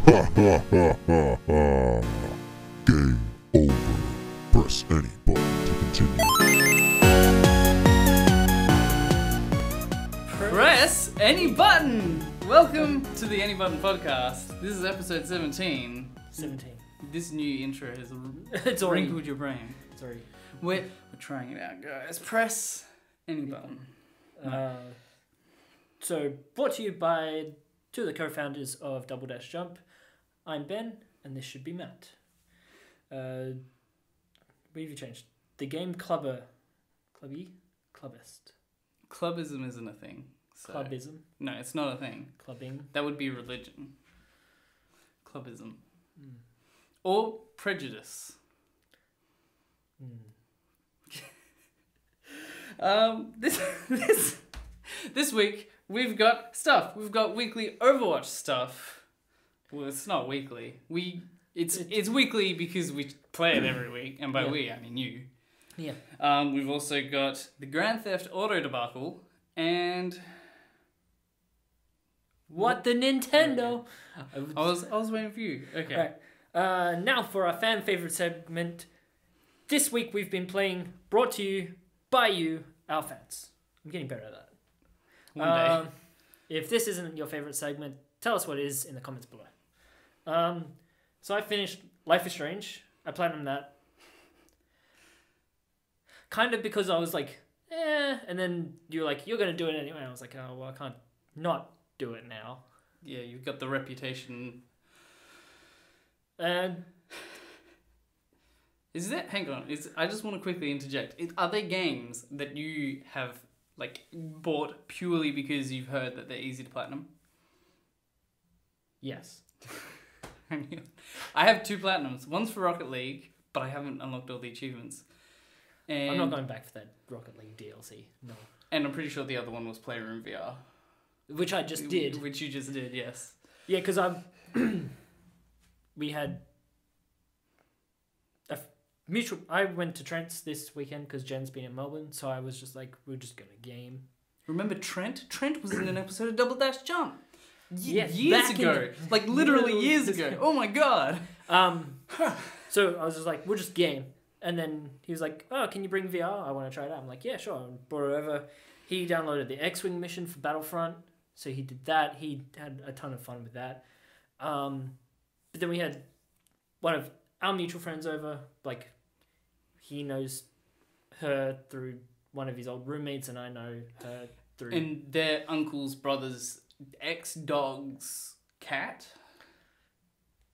ha ha ha ha. Game over. Press any button to continue. Press any button! Welcome to the Any Button podcast. This is episode 17. 17. This new intro has It's already. wrinkled your brain. Sorry. We're trying it out, guys. Press any button. So, brought to you by two of the co-founders of Double Dash Jump. I'm Ben, and this should be Matt. What have you changed? The game Clubbist? Clubism isn't a thing. So. Clubism? No, it's not a thing. Clubbing? That would be religion. Clubism. Or prejudice. This week we've got stuff. We've got weekly Overwatch stuff. Well, it's not weekly. It's weekly because we play it every week, and by we I mean you. Yeah. We've also got the Grand Theft Auto debacle and What the Nintendo? I was waiting for you. Okay. Right. Now for our fan favorite segment. This week we've been playing brought to you by you, our fans. I'm getting better at that. One day. If this isn't your favorite segment, tell us what it is in the comments below. So I finished Life is Strange. I platinumed that. Kind of because I was like, and then you were like, you're going to do it anyway. I was like, oh, well, I can't not do it now. Yeah, you've got the reputation. And Is that? Hang on. I just want to quickly interject. Are there games that you have bought purely because you've heard that they're easy to platinum? yes. I have 2 platinums. One's for Rocket League, but I haven't unlocked all the achievements. And I'm not going back for that Rocket League DLC. No. And I'm pretty sure the other one was Playroom VR. Which I just did. Which you just did, yes. Yeah, because we had a mutual. I went to Trent's this weekend because Jen's been in Melbourne, so I was just like, we're just gonna game. Remember Trent? Trent was in an episode of Double Dash Jump. Yes, Years ago. Literally years ago. Oh my god. So I was just like, we'll just game. And then he was like, oh, can you bring VR? I want to try it out. I'm like, yeah, sure. And brought it over. He downloaded the X-Wing mission for Battlefront. So he did that. He had a ton of fun with that. But then we had one of our mutual friends over. Like, he knows her through one of his old roommates, and I know her through... And their uncle's brother's ex-dog's cat?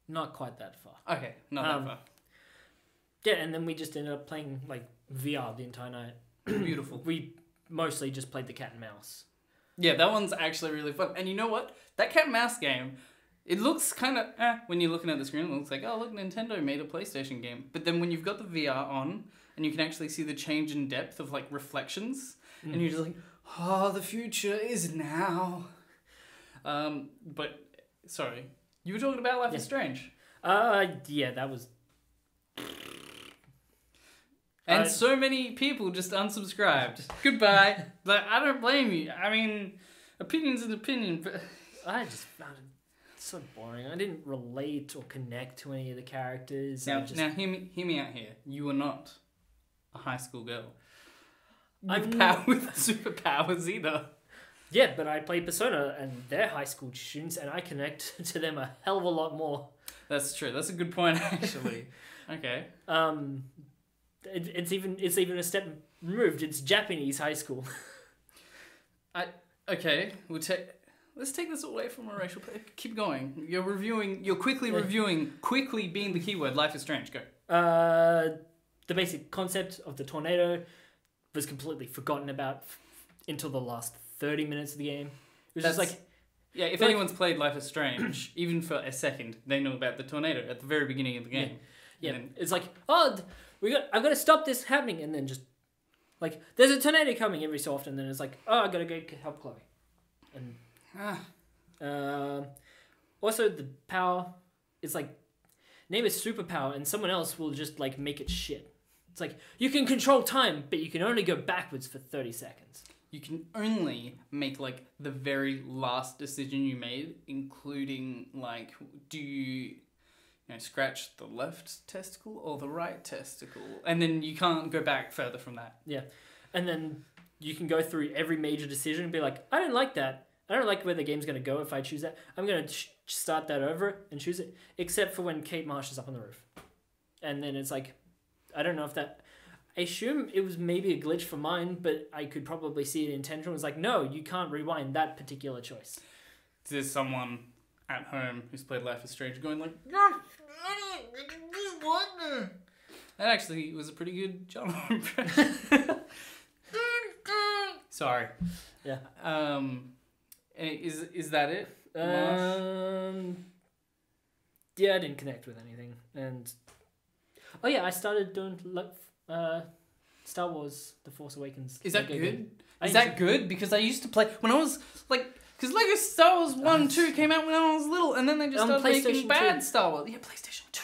Not quite that far. Okay, not that far. Yeah, and then we just ended up playing, VR the entire night. Beautiful. We mostly just played the cat and mouse. Yeah, that one's actually really fun. And you know what? That cat and mouse game, it looks kind of when you're looking at the screen. It looks like, oh, look, Nintendo made a PlayStation game. But then when you've got the VR on and you can actually see the change in depth of reflections, and you're just like, oh, the future is now. But sorry, you were talking about Life is Strange. Yeah, that was. And so many people just unsubscribed. Goodbye. I don't blame you. I mean, opinion's an opinion, but I just found it so boring. I didn't relate or connect to any of the characters. Now hear me out here. You are not a high school girl with superpowers either. Yeah, but I play Persona, and they're high school students, and I connect to them a hell of a lot more. That's true. That's a good point, actually. Okay. It's even a step removed. It's Japanese high school. Okay. Let's take this away from a racial. Keep going. You're quickly reviewing. Quickly being the keyword. Life is Strange. Go. The basic concept of the tornado was completely forgotten about until the last 30 minutes of the game. It was just like. Yeah, if anyone's played Life is Strange, even for a second, they know about the tornado at the very beginning of the game. Yeah, then, it's like, oh, I've got to stop this happening, and then just there's a tornado coming every so often. And then it's like, oh, I gotta go help Chloe, and also the power is name a superpower, and someone else will just make it shit. It's like you can control time, but you can only go backwards for 30 seconds. you can only make like the very last decision you made, including like, do you scratch the left testicle or the right testicle, and then you can't go back further from that. Yeah, and then you can go through every major decision and be like, I don't like that. I don't like where the game's going to go if I choose that. I'm going to start that over and choose it, except for when Kate Marsh is up on the roof. And then it's like, I don't know if that... I assume it was maybe a glitch for mine, but I could probably see it intentional. It was like, no, you can't rewind that particular choice. There's someone at home who's played Life is Strange going like... That actually was a pretty good John impression. Sorry. Yeah. Is that it? Yeah, I didn't connect with anything, and I started doing Star Wars: The Force Awakens. Is that good? Is that good? Because I used to play when I was like, because Lego Star Wars 1, 2 came out when I was little, and then they just started making bad Star Wars. Yeah, PlayStation 2.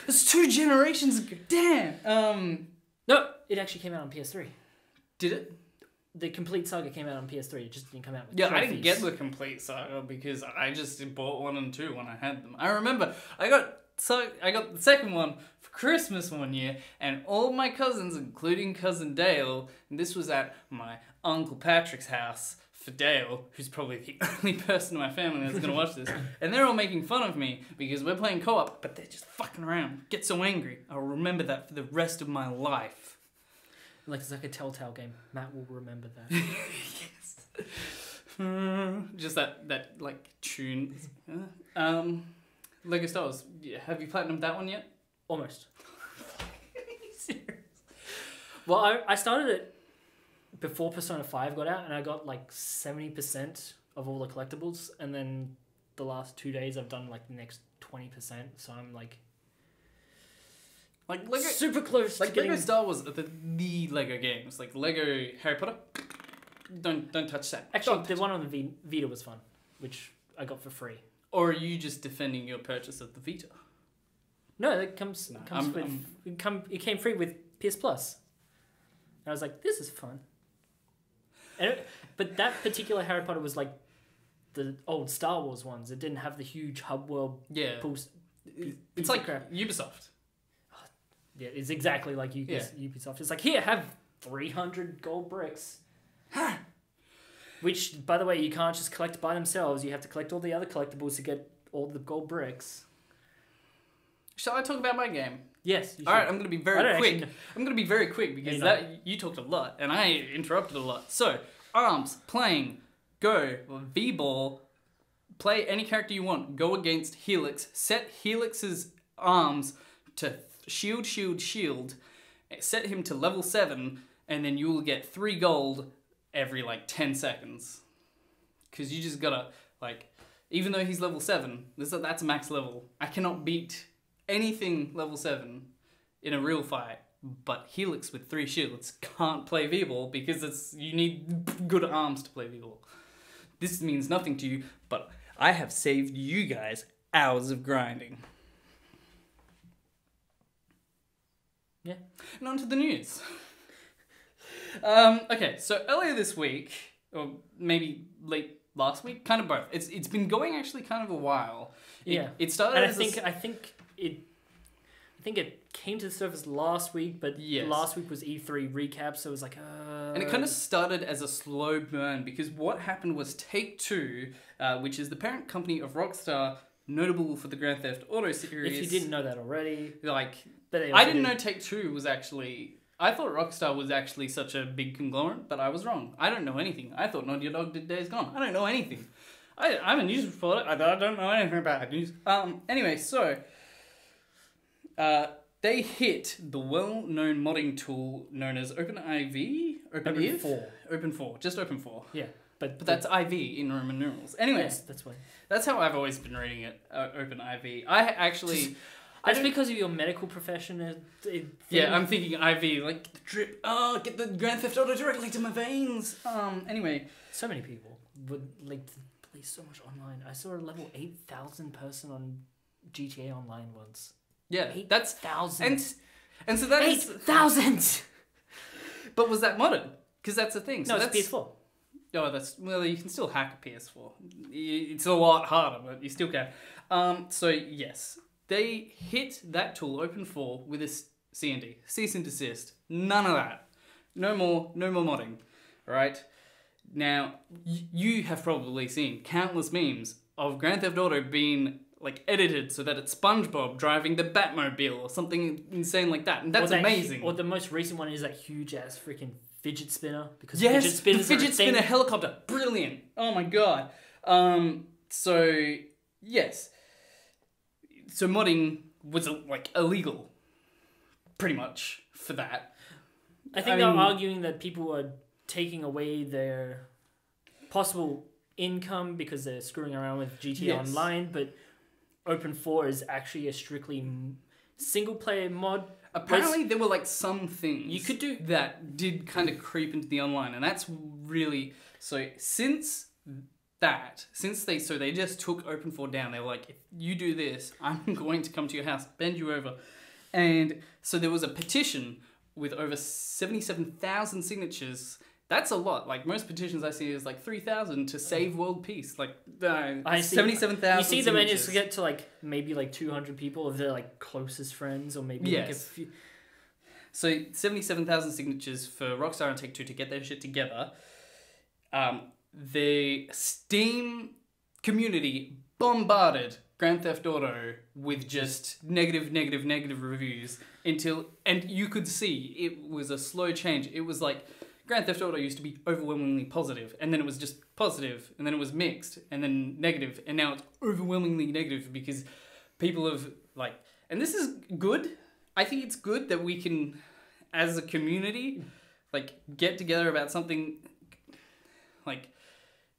It's 2 generations ago. Damn. No, it actually came out on PS3. Did it? The complete saga came out on PS3. It just didn't come out with I trophies. didn't get the complete saga because I just bought 1 and 2 when I had them. I remember I got the second one for Christmas one year, and all my cousins, including cousin Dale, and this was at my Uncle Patrick's house for Dale, who's probably the only person in my family that's gonna watch this, and they're all making fun of me because we're playing co-op, but they're just fucking around. Get so angry. I'll remember that for the rest of my life. Like it's like a Telltale game. Matt will remember that. Yes. Just that like tune. Lego Star Wars. Yeah, have you platinumed that one yet? Almost. Serious? Well, I started it before Persona 5 got out, and I got like 70% of all the collectibles, and then the last 2 days I've done like the next 20%, so I'm like Lego, super close. Like Lego Star Wars are the Lego games. Like Lego Harry Potter. Don't touch that. Actually, the one on the Vita was fun, which I got for free. Or are you just defending your purchase of the Vita? No, it comes with it came free with PS Plus. And I was like, this is fun. But that particular Harry Potter was like the old Star Wars ones. It didn't have the huge hub world. Yeah. It's like crap. Ubisoft. Yeah, it's exactly like Ubisoft. It's like, here, have 300 gold bricks. Which, by the way, you can't just collect by themselves. You have to collect all the other collectibles to get all the gold bricks. Shall I talk about my game? Yes. All right, I'm going to be very quick. I'm going to be very quick because you talked a lot and I interrupted a lot. So, arms, playing, go, V-ball, play any character you want, go against Helix, set Helix's arms to shield, set him to level 7, and then you will get 3 gold every like 10 seconds. Because you just gotta, like, even though he's level 7, that's max level. I cannot beat anything level 7 in a real fight, but Helix with 3 shields can't play V-ball because you need good arms to play V-ball. This means nothing to you, but I have saved you guys hours of grinding. Yeah. And on to the news. Okay, so earlier this week, or maybe late last week, kind of both. It's been going actually kind of a while. It started. And I think it came to the surface last week, but last week was E3 recap, so it was like. And it kind of started as a slow burn because what happened was Take-Two, which is the parent company of Rockstar, notable for the Grand Theft Auto series. If you didn't know that already, I didn't know Take-Two was actually... I thought Rockstar was actually such a big conglomerate, but I was wrong. I don't know anything. I thought Naughty Dog did Days Gone. I don't know anything. I'm a news reporter. I don't know anything about news. Anyway, so... they hit the well-known modding tool known as OpenIV? Open4. Just Open4. Yeah. But that's IV in Roman numerals. Anyways, that's why. That's how I've always been reading it, OpenIV. I actually... That's because of your medical profession. Yeah, I'm thinking IV, like the drip. Oh, get the Grand Theft Auto directly to my veins. Anyway. So many people would like to play so much online. I saw a level 8,000 person on GTA Online once. Yeah, 8,000. And so that 8,000! But was that modded? Because that's the thing. So No, that's it's PS4. Oh, well, you can still hack a PS4. It's a lot harder, but you still can. So yes, they hit that tool Open4 with a CND, cease and desist. None of that. No more modding. Right? Now, you have probably seen countless memes of Grand Theft Auto being like edited so that it's SpongeBob driving the Batmobile or something insane like that, and that's amazing. Or the most recent one is that huge ass freaking fidget spinner, because yes, fidget spinners the fidget are a thing. spinner helicopter, brilliant. Oh my god. So yes, so modding was like illegal, pretty much for that. I think they're arguing that people are taking away their possible income because they're screwing around with GTA Online, but Open4 is actually a strictly single player mod. Apparently there were like some things you could do that did kind of creep into the online, and that's really so since they just took Open4 down. They were like, if you do this, I'm going to come to your house, bend you over. And so there was a petition with over 77,000 signatures. That's a lot. Like most petitions I see is like 3,000 to save world peace. Like 77,000. You see them and just get to like maybe like 200 people of their like closest friends, or maybe like a few. So 77,000 signatures for Rockstar and Take-Two to get their shit together. The Steam community bombarded Grand Theft Auto with just negative reviews and you could see it was a slow change. It was like Grand Theft Auto used to be overwhelmingly positive, and then it was just positive, and then it was mixed, and then negative, and now it's overwhelmingly negative because people have like, and this is good. I think it's good that we can, as a community, like get together about something like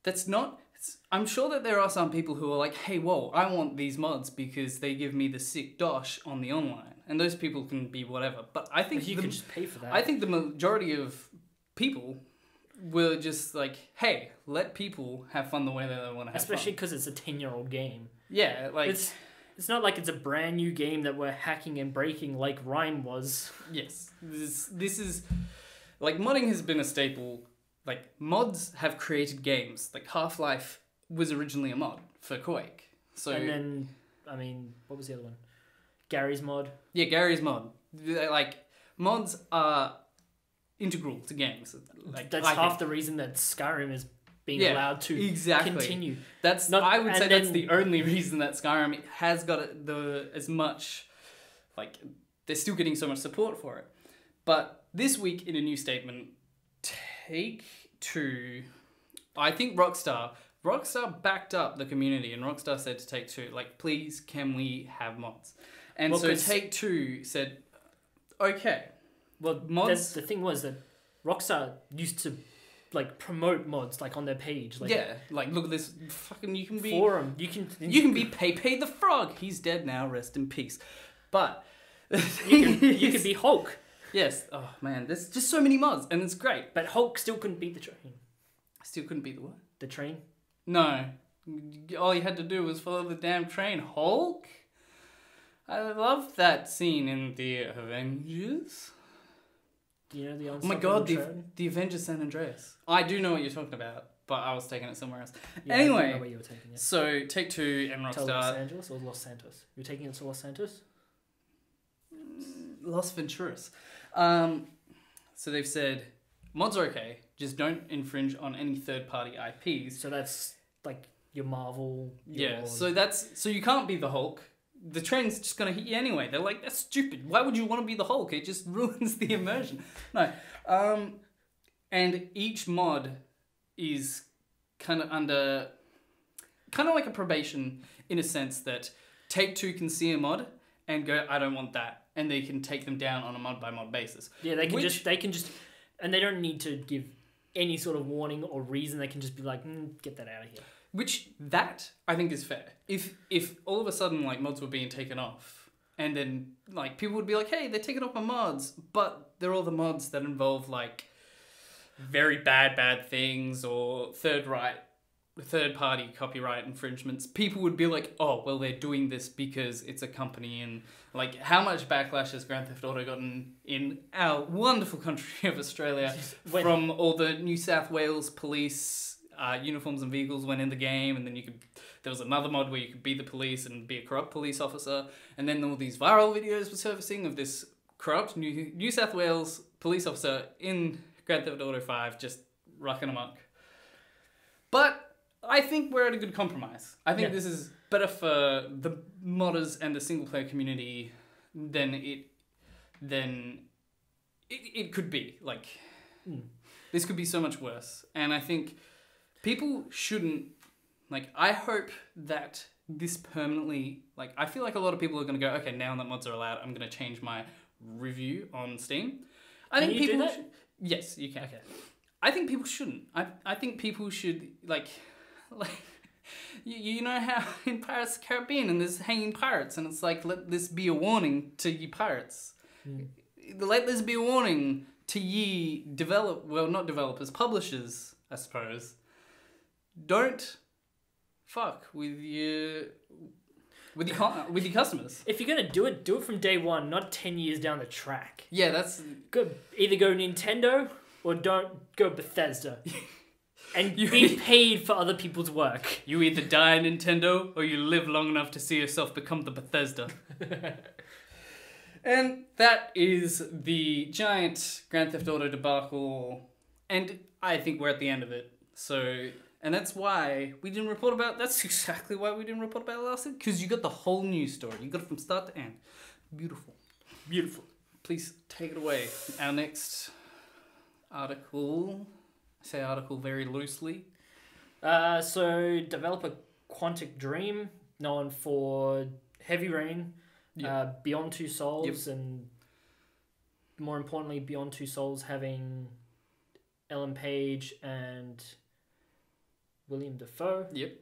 that's not. I'm sure that there are some people who are like, hey, whoa, I want these mods because they give me the sick dosh on the online. And those people can be whatever. But I think you can just pay for that. I think the majority of people were just like, hey, let people have fun the way that they want to have Especially fun. because it's a 10-year-old game. Yeah, like... It's not like it's a brand new game that we're hacking and breaking like Rhyme was. Yes. This is... Like, modding has been a staple. Like, mods have created games. Like, Half-Life was originally a mod for Quake. So, and then, I mean, what was the other one? Gary's mod. Yeah, Gary's mod. Like, mods are integral to games. Like, that's half the reason that Skyrim is being allowed to continue. That's I would say that's the only reason that Skyrim has got as much, like, they're still getting so much support for it. But this week in a new statement, Take-Two, I think Rockstar backed up the community, and Rockstar said to Take-Two, like, please, can we have mods? And so Take-Two said, okay. Well, mods. The thing was that Rockstar used to like promote mods like on their page. Like, yeah, like look at this fucking. You can be forum. You can be Pepe the Frog. He's dead now. Rest in peace. But you could be Hulk. Yes. Oh man, there's just so many mods, and it's great. But Hulk still couldn't beat the train. Still couldn't beat the what? The train. No, all you had to do was follow the damn train. Hulk. I love that scene in the Avengers. Do you know the Oh my god, the Avengers San Andreas. I do know what you're talking about, but I was taking it somewhere else. Yeah, anyway, I don't know where you were taking it. So Take-Two and To Rockstar. Los Angeles or Los Santos? You're taking it to Los Santos? Los Venturas. So they've said mods are okay, just don't infringe on any third-party IPs. So that's like your Marvel. Yeah. So you can't be the Hulk. The train's just gonna hit you anyway. They're like, that's stupid. Why would you want to be the Hulk? It just ruins the immersion. No. And each mod is kind of like a probation in a sense that Take-Two can see a mod and go, I don't want that, and they can take them down on a mod by mod basis. Yeah, they can just, and they don't need to give any sort of warning or reason. They can just be like, get that out of here. Which that I think is fair. If all of a sudden like mods were being taken off, and then like people would be like, hey, they're taking off my mods, but they're all the mods that involve like very bad third third-party copyright infringements, people would be like, oh, well, they're doing this because it's a company. And like, how much backlash has Grand Theft Auto gotten in our wonderful country of Australia from all the New South Wales police uniforms and vehicles went in the game, and then there was another mod where you could be the police and be a corrupt police officer, and then all these viral videos were surfacing of this corrupt New South Wales police officer in Grand Theft Auto 5 just rocking amok. But I think we're at a good compromise. I think this is better for the modders and the single-player community than it could be. Like, this could be so much worse. And I think people shouldn't... Like, I hope that this permanently... Like, I feel like a lot of people are going to go, okay, now that mods are allowed, I'm going to change my review on Steam. Can you do that? Yes, you can. Okay. I think people shouldn't. I think people should, like you know how in Pirates of the Caribbean and there's hanging pirates, and it's like, let this be a warning to ye pirates. Let this be a warning to ye not developers, publishers, I suppose. Don't fuck with your customers. If you're gonna do it from day one, not 10 years down the track. Yeah, that's... Either go Nintendo or don't go Bethesda. And be paid for other people's work. You either die Nintendo or you live long enough to see yourself become the Bethesda. And that is the giant Grand Theft Auto debacle. And I think we're at the end of it. So, and that's why we didn't report about... That's exactly why we didn't report about it last week. Because you got the whole news story. You got it from start to end. Beautiful. Beautiful. Please take it away. Our next article... I say article very loosely. So, developer Quantic Dream, known for Heavy Rain, Beyond Two Souls, and more importantly, Beyond Two Souls having Ellen Page and William Dafoe. Yep.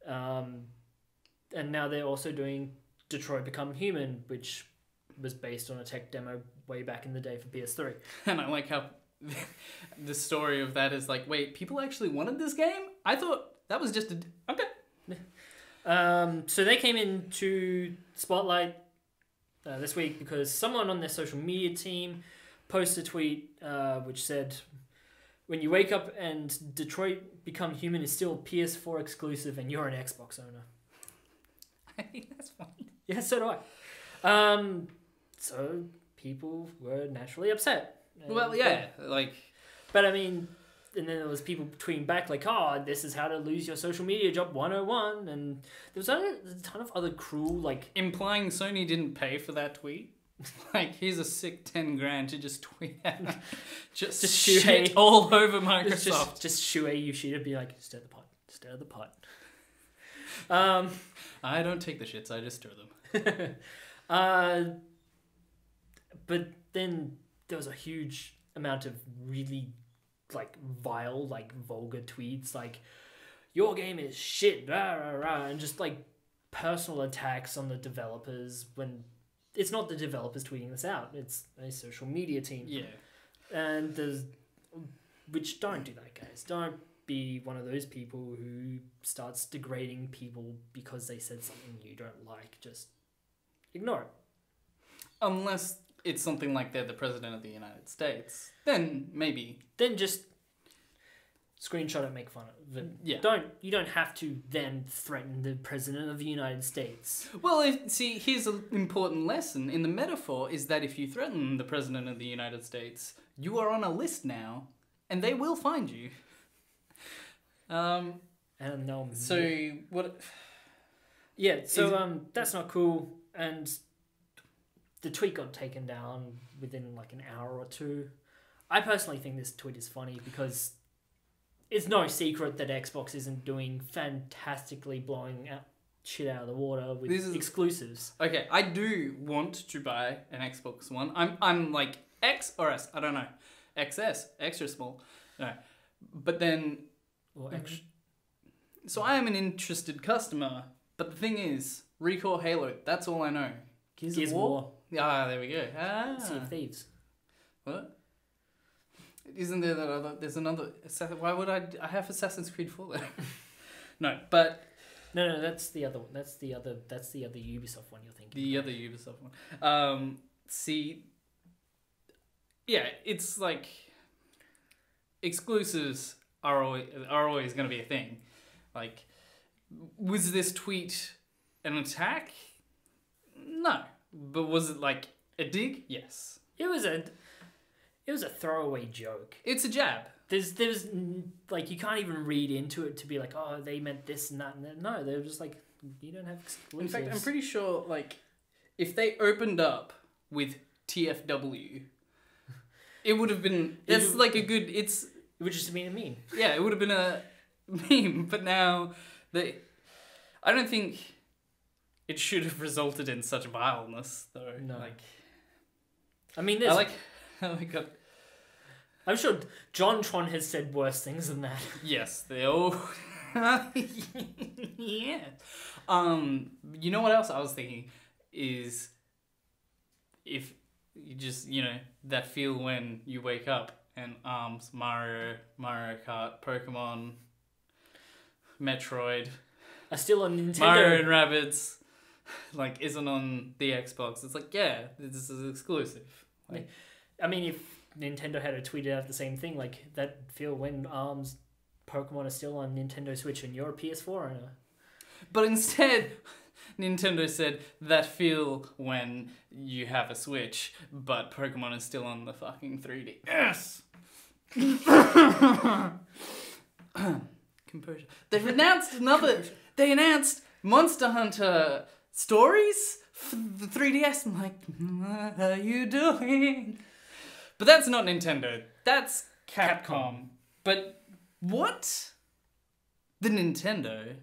And now they're also doing Detroit Become Human, which was based on a tech demo way back in the day for PS3. And I like how the story of that is like, wait, people actually wanted this game? I thought that was just okay. So they came into Spotlight this week because someone on their social media team posted a tweet which said, when you wake up and Detroit Become Human is still PS4 exclusive and you're an Xbox owner. I think that's funny. Yeah, so do I. So people were naturally upset. Well, yeah, like... But I mean, and then there was people tweeting back like, oh, this is how to lose your social media job 101, and there was a ton of other cruel, like... Implying Sony didn't pay for that tweet? Like, here's a sick 10 grand to just tweet out. just shit all over Microsoft. Just Shuei Yoshida be like, stir the pot, stir the pot. I don't take the shits, I just stir them. But then... there was a huge amount of really, like, vile, like, vulgar tweets, like, your game is shit, rah, rah, rah, and just, like, personal attacks on the developers when it's not the developers tweeting this out, it's a social media team. Yeah. And which don't do that, guys. Don't be one of those people who starts degrading people because they said something you don't like. Just ignore it. Unless... it's something like they're the president of the United States, then maybe. Then just screenshot it, make fun of it. Yeah. You don't have to then threaten the president of the United States. Well, here's an important lesson in the metaphor is that if you threaten the president of the United States, you are on a list now, and they will find you. And no. So what? Yeah. So that's not cool, and the tweet got taken down within like an hour or two. I personally think this tweet is funny because it's no secret that Xbox isn't doing fantastically blowing shit out of the water with exclusives. Okay, I do want to buy an Xbox One. I'm like X or S, I don't know. XS, extra small. No. But then... Or extra... So I am an interested customer, but the thing is, Recore Halo, that's all I know. Gears of War. Ah, there we go. Sea of Thieves. What? Isn't there that other... There's another... Why would I have Assassin's Creed 4 then? No, but No, that's the other one. That's the other Ubisoft one you're thinking. the other Ubisoft one. See, yeah, it's like exclusives are always going to be a thing. Like, was this tweet an attack? No, but was it like a dig? Yes. It was a throwaway joke. It's a jab. There's like, you can't even read into it to be like, oh, they meant this and that and that. No, they were just like, you don't have exclusives. In fact, I'm pretty sure like if they opened up with TFW, it would have been. It's like a good. It would just been a meme. Yeah, it would have been a meme. But now I don't think it should have resulted in such vileness, though. No. Like, I mean, there's. I like how they got. I'm sure John Tron has said worse things than that. Yes, they all. Yeah. You know what else I was thinking is if you just, that feel when you wake up and Mario Kart, Pokemon, Metroid are still on Nintendo. Mario and Rabbids like isn't on the Xbox. It's like, yeah, this is exclusive. Like, I mean, if Nintendo had tweeted out the same thing, like that feel when Pokemon are still on Nintendo Switch and you're a PS4 owner. But instead, Nintendo said that feel when you have a Switch, but Pokemon is still on the fucking 3D. Yes! Composure. They've announced They announced Monster Hunter Stories for the 3DS. I'm like, what are you doing? But that's not Nintendo. That's Capcom. But what? The Nintendo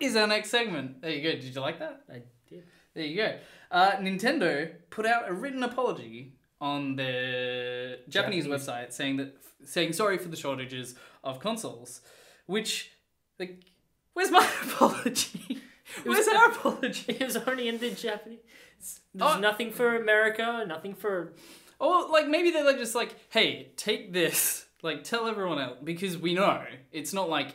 is our next segment. There you go. Did you like that? I did. There you go. Nintendo put out a written apology on their Japanese website saying sorry for the shortages of consoles. Which, like, where's my apology? Where's our apology? It was only in the Japanese. There's nothing for America, nothing for... Or, like, maybe they're like, just like, hey, take this. Like, tell everyone else. Because we know. It's not like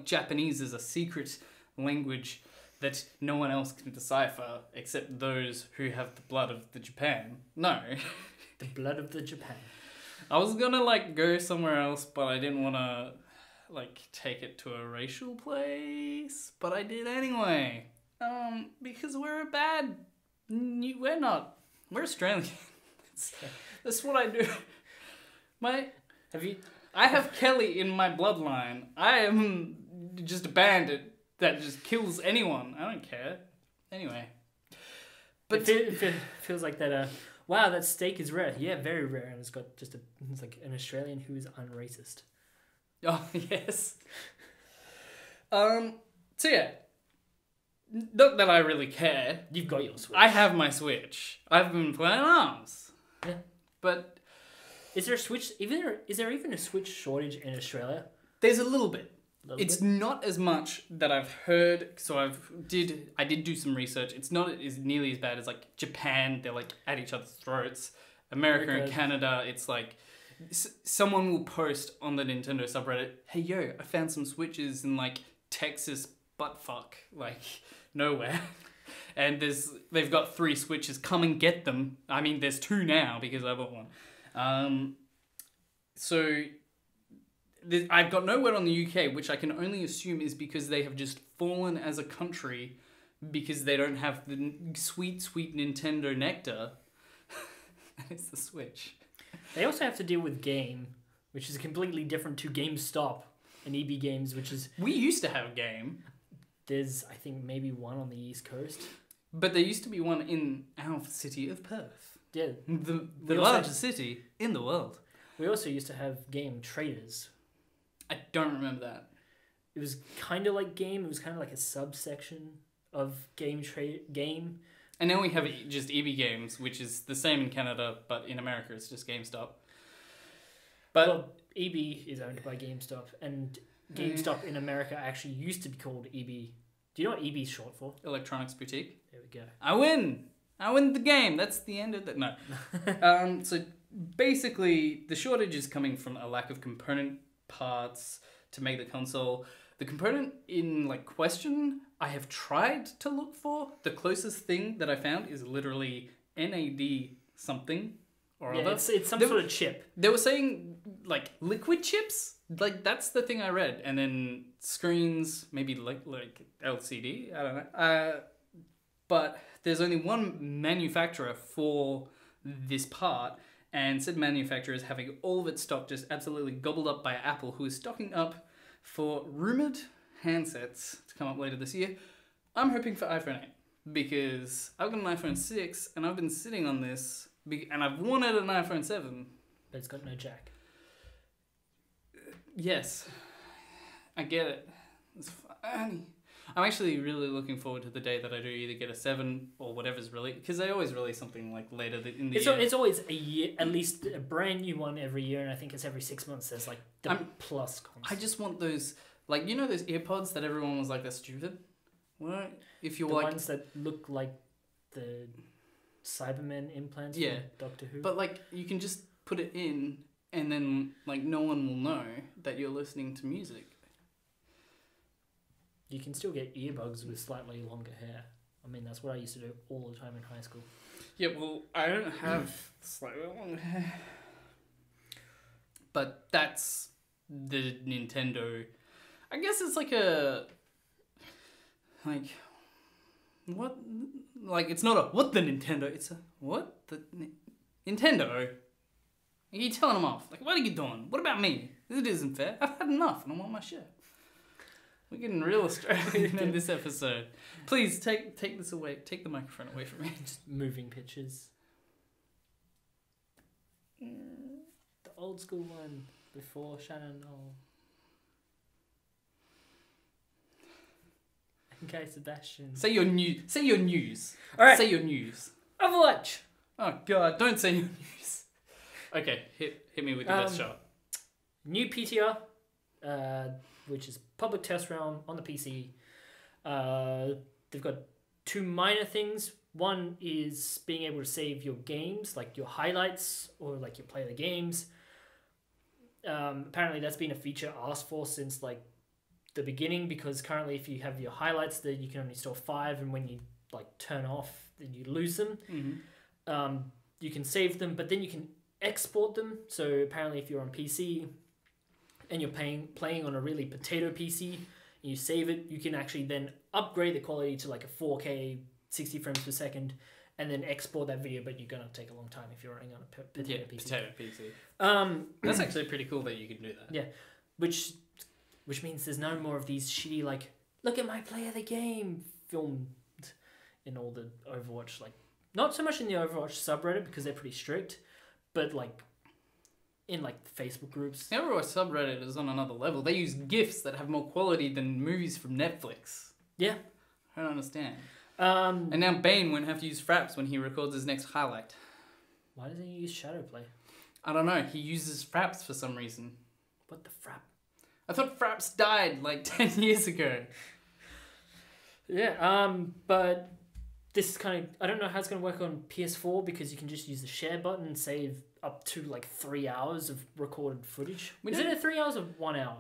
Japanese is a secret language that no one else can decipher except those who have the blood of the Japan. No. The blood of the Japan. I was gonna, like, go somewhere else, but I didn't want to, like, take it to a racial place. But I did anyway. Because we're we're not. We're Australian. That's what I do. I have Kelly in my bloodline. I am just a bandit that just kills anyone. I don't care. Anyway. But it feels like that, wow, that steak is rare. Yeah, very rare. And it's like an Australian who is unracist. Oh, yes. So yeah. Not that I really care. You've got your Switch. I have my Switch. I've been playing ARMS. Yeah. But is there a Switch? Is there even a Switch shortage in Australia? There's a little bit. It's not as much that I've heard. So I did do some research. It's not nearly as bad as like Japan. They're like at each other's throats. America and Canada, it's like someone will post on the Nintendo subreddit, "Hey yo, I found some Switches in like Texas buttfuck, like nowhere." And they've got 3 Switches. Come and get them. I mean, there's 2 now because I bought one. So I've got no word on the UK, which I can only assume is because they have just fallen as a country because they don't have the sweet, sweet Nintendo nectar. It's the Switch. They also have to deal with Game, which is completely different to GameStop and EB Games, which is... We used to have Game. There's, I think, maybe one on the East Coast. But there used to be one in our city of Perth. Yeah. The largest city in the world. We also used to have Game Traders. I don't remember that. It was kind of like Game. It was kind of like a subsection of Game. And then we have just EB Games, which is the same in Canada, but in America it's just GameStop. But EB is owned by GameStop, and GameStop in America actually used to be called EB. Do you know what EB is short for? Electronics Boutique. There we go. I win the game. That's the end of that. No. So basically, the shortage is coming from a lack of component parts to make the console. The component in like question, I have tried to look for. The closest thing that I found is literally NAD something or Yeah, other. it's some sort of chip. They were saying like liquid chips. Like that's the thing I read, and then screens, maybe like LCD. I don't know. But there's only one manufacturer for this part, and said manufacturer is having all of its stock just absolutely gobbled up by Apple, who is stocking up for rumored handsets to come up later this year. I'm hoping for iPhone 8 because I've got an iPhone 6 and I've been sitting on this and I've wanted an iPhone 7. But it's got no jack. Yes, I get it. It's funny. I'm actually really looking forward to the day that I do either get a 7 or whatever's released, because they always release something like later in the year. It's always a year, at least a brand new one every year, and I think it's every 6 months. There's like the plus console. I just want those, like, you know those earpods that everyone was like, they're stupid? What? If you're the like... ones that look like the Cybermen implants from Doctor Who. But like, you can just put it in and then like no one will know that you're listening to music. You can still get earbuds with slightly longer hair. I mean, that's what I used to do all the time in high school. Yeah, well, I don't have slightly longer hair. But that's the Nintendo... I guess it's like a... Like... What? Like, it's not a, what the Nintendo? It's a, what the... Nintendo? You're telling them off. Like, what are you doing? What about me? This isn't fair. I've had enough and I want my share. We're getting real Australian in this episode. Please, take this away. Take the microphone away from me. Just moving pictures. The old school one before Shannon. Okay, Sebastian. Say your news. Say your news. All right. Say your news. Overwatch. Oh God! Don't say your news. Okay, hit me with your best shot. New PTR, which is public test realm on the PC. They've got two minor things. One is being able to save your games, like your highlights or like your play the games. Apparently, that's been a feature asked for since like the beginning, because currently if you have your highlights, then you can only store 5, and when you like turn off, then you lose them. Mm-hmm. You can save them, but then you can export them. So apparently if you're on PC and you're playing on a really potato PC and you save it, you can actually then upgrade the quality to like a 4K 60 frames per second and then export that video, but you're going to take a long time if you're running on a potato PC. Potato PC. That's actually pretty cool that you can do that. Yeah, which means there's no more of these shitty like, look at my play of the game filmed in all the Overwatch, like, not so much in the Overwatch subreddit because they're pretty strict, but like in like the Facebook groups. The Overwatch subreddit is on another level. They use GIFs that have more quality than movies from Netflix. Yeah. I don't understand. And now Bane won't have to use Fraps when he records his next highlight. Why doesn't he use Shadowplay? I don't know. He uses Fraps for some reason. What the frap? I thought Fraps died like 10 years ago. Yeah, but this is kind of... I don't know how it's going to work on PS4 because you can just use the share button and save up to like 3 hours of recorded footage. Is it 3 hours or 1 hour?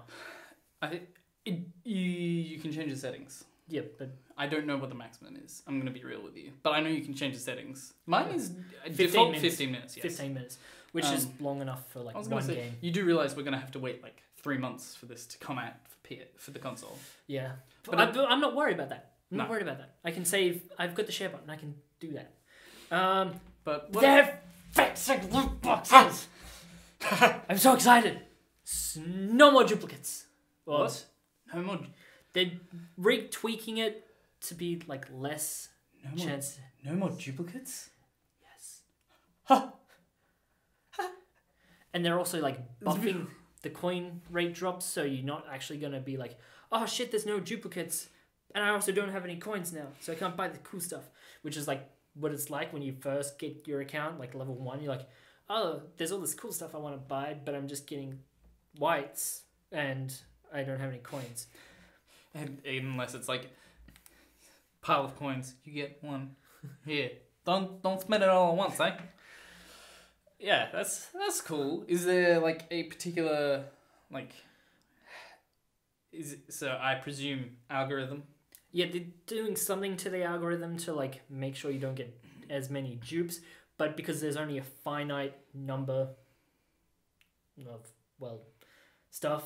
I think you can change the settings. Yeah, but... I don't know what the maximum is. I'm going to be real with you. But I know you can change the settings. Mine is 15 default minutes. 15 minutes, yes. 15 minutes, which is long enough for like one game. You do realise we're going to have to wait like 3 months for this to come out for the console. Yeah. But I'm not worried about that. I'm not No. worried about that. I can save... I've got the share button. I can do that. But They're fixing loot boxes! I'm so excited! No more duplicates. What? No more... They're retweaking it to be like less chance. No more duplicates? Yes. And they're also like buffing the coin rate drops, so you're not actually going to be like, oh shit, there's no duplicates. And I also don't have any coins now, so I can't buy the cool stuff. Which is like what it's like when you first get your account, like level 1. You're like, oh, there's all this cool stuff I want to buy, but I'm just getting whites and I don't have any coins. And unless it's like pile of coins, you get one. Here, don't spend it all at once, eh? Yeah, that's cool. Is there like a particular like? So I presume algorithm. Yeah, they're doing something to the algorithm to like make sure you don't get as many dupes, but because there's only a finite number of stuff,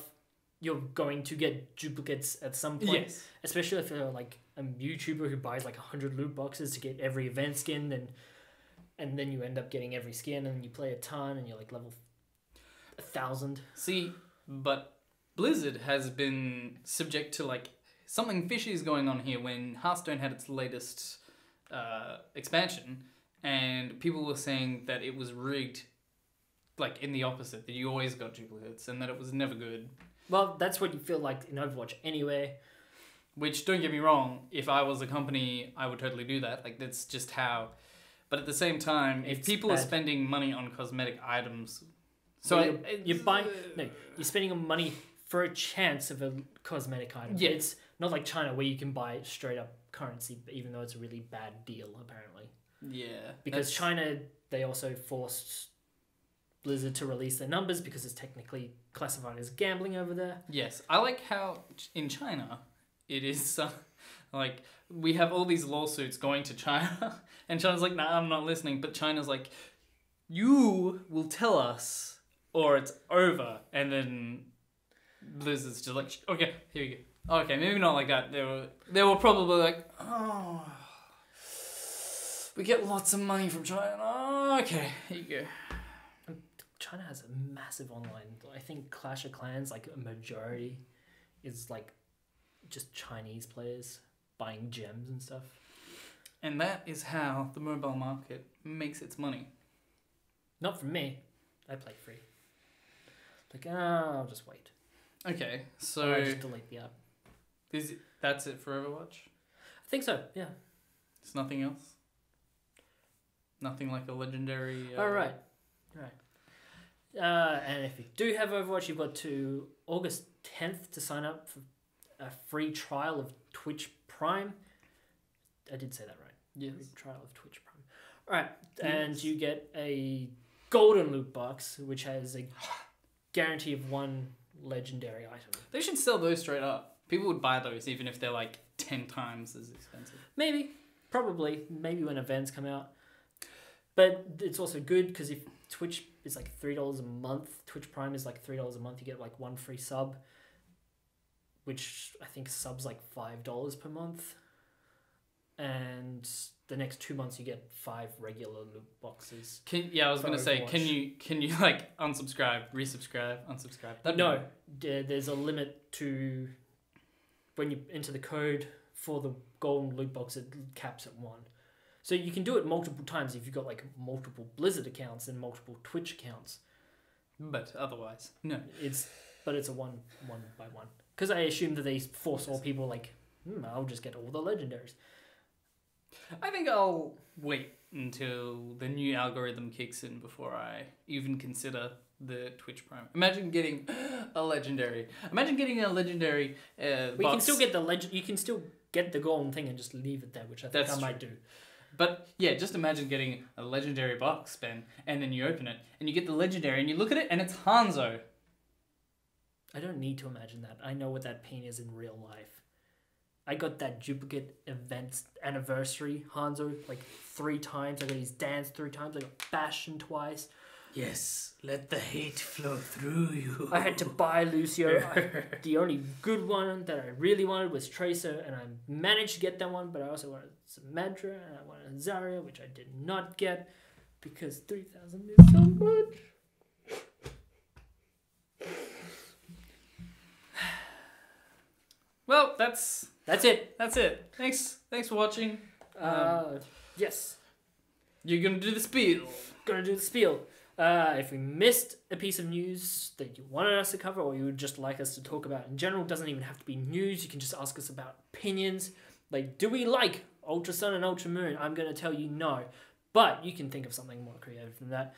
you're going to get duplicates at some point. Yes. Especially if you're like a YouTuber who buys like 100 loot boxes to get every event skin, and then you end up getting every skin, and you play a ton, and you're like level 1,000. See, but Blizzard has been subject to like something fishy is going on here when Hearthstone had its latest expansion, and people were saying that it was rigged, like in the opposite, that you always got duplicates and that it was never good. Well, that's what you feel like in Overwatch anyway. Which, don't get me wrong, if I was a company, I would totally do that. Like, that's just how. But at the same time, if people are spending money on cosmetic items, so you're buying you're spending money for a chance of a cosmetic item. Yeah. It's not like China where you can buy straight up currency, even though it's a really bad deal apparently. Yeah. Because China, they also forced Blizzard to release their numbers because it's technically classified as gambling over there. Yes, I like how in China it is like we have all these lawsuits going to China, and China's like, nah, I'm not listening. But China's like, you will tell us, or it's over. And then Blizzard's just like, okay, here you go. Okay, maybe not like that. They were probably like, oh, we get lots of money from China. Oh, okay, here you go. China has a massive online. I think Clash of Clans, like a majority, is like just Chinese players buying gems and stuff. And that is how the mobile market makes its money. Not from me. I play free. Like, I'll just wait. Okay, so I just delete the app. That's it for Overwatch? I think so, yeah. There's nothing else? Nothing like a legendary... Oh, right. And if you do have Overwatch, you've got to August 10th to sign up for a free trial of Twitch Prime. I did say that right. Yes. Free trial of Twitch Prime. Alright, and Yes. you get a Golden Lootbox, which has a guarantee of one legendary item. They should sell those straight up. People would buy those even if they're like 10 times as expensive. Maybe. Probably. Maybe when events come out. But it's also good because if Twitch is like $3 a month, Twitch Prime is like $3 a month, you get like one free sub, which I think subs like $5 per month. And the next 2 months you get 5 regular loot boxes. I was gonna say, can you like unsubscribe, resubscribe, unsubscribe? No, there's a limit to when you enter the code for the Golden Loot Box. It caps at 1. So you can do it multiple times if you've got like multiple Blizzard accounts and multiple Twitch accounts. But otherwise, no. It's a one by one. Because I assume that they force all people like, I'll just get all the legendaries. I think I'll wait until the new algorithm kicks in before I even consider the Twitch Prime. Imagine getting a legendary. We can still get the you can still get the golden thing and just leave it there, which I think I might do. But yeah, just imagine getting a legendary box, Ben, and then you open it and you get the legendary and you look at it and it's Hanzo. I don't need to imagine that. I know what that pain is in real life. I got that duplicate events anniversary Hanzo like 3 times. I got his dance 3 times. I got Bastion twice. Yes, let the hate flow through you. I had to buy Lucio. The only good one that I really wanted was Tracer, and I managed to get that one, but I also wanted Symmetra, and I wanted Zarya, which I did not get, because 3,000 is so much. Well, that's it. That's it. Thanks for watching. Yes. You're gonna do the spiel. Gonna do the spiel. If we missed a piece of news that you wanted us to cover or you would just like us to talk about in general, doesn't even have to be news. You can just ask us about opinions. Like, do we like Ultra Sun and Ultra Moon? I'm going to tell you no. But you can think of something more creative than that.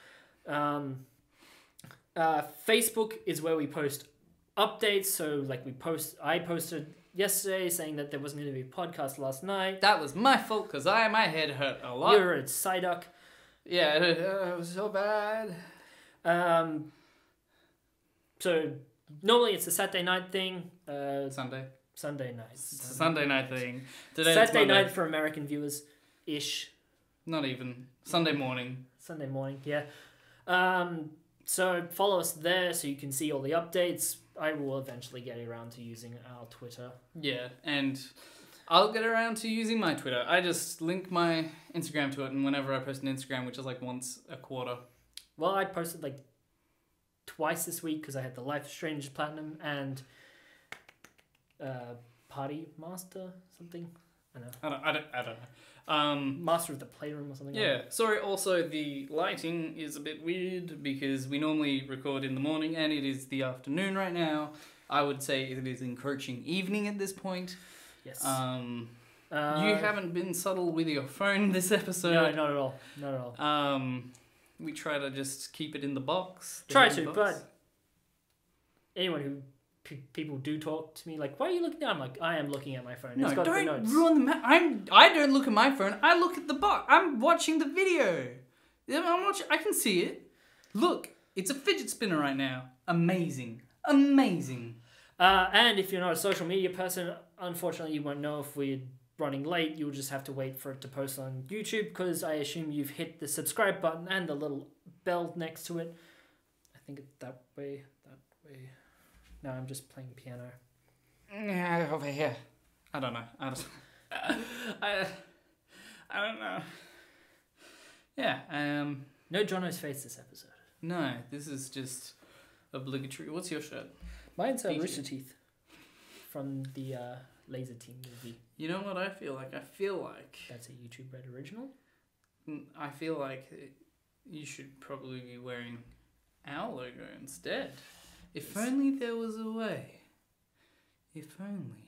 Facebook is where we post updates. So, like, I posted yesterday saying that there wasn't going to be a podcast last night. That was my fault because my head hurt a lot. You're at Psyduck. Yeah, it was so bad. So Normally it's a Saturday night thing. Sunday night. It's a Sunday night thing. Today Saturday night for American viewers, ish. Not even Sunday morning. Sunday morning, yeah. So follow us there so you can see all the updates. I will eventually get around to using our Twitter. Yeah, and I'll get around to using my Twitter. I just link my Instagram to it, and whenever I post an Instagram, which is like once a quarter. Well, I posted like twice this week because I had the Life is Strange Platinum and Party Master something. I don't know. Master of the Playroom or something. Yeah. Like that. Sorry. Also, the lighting is a bit weird because we normally record in the morning and it is the afternoon right now. I would say it is encroaching evening at this point. Yes. You haven't been subtle with your phone this episode. No, not at all. Not at all. We try to just keep it in the box. But anyone who people do talk to me like, why are you looking down? I'm like, I am looking at my phone. No, it's got the don't notes. ruin the I don't look at my phone. I look at the box. I'm watching the video. I can see it. Look, it's a fidget spinner right now. Amazing. And if you're not a social media person, unfortunately, you won't know if we're running late. You'll just have to wait for it to post on YouTube because I assume you've hit the subscribe button and the little bell next to it. I think it's that way. No, I'm just playing piano. Yeah, over here. I don't know. I don't know. Yeah. No Jono's face this episode. No, this is just obligatory. What's your shirt? Mine's Rooster Teeth from the Laser Team movie. You know what I feel like? I feel like that's a YouTube Red original. I feel like you should probably be wearing our logo instead. If only there was a way. If only.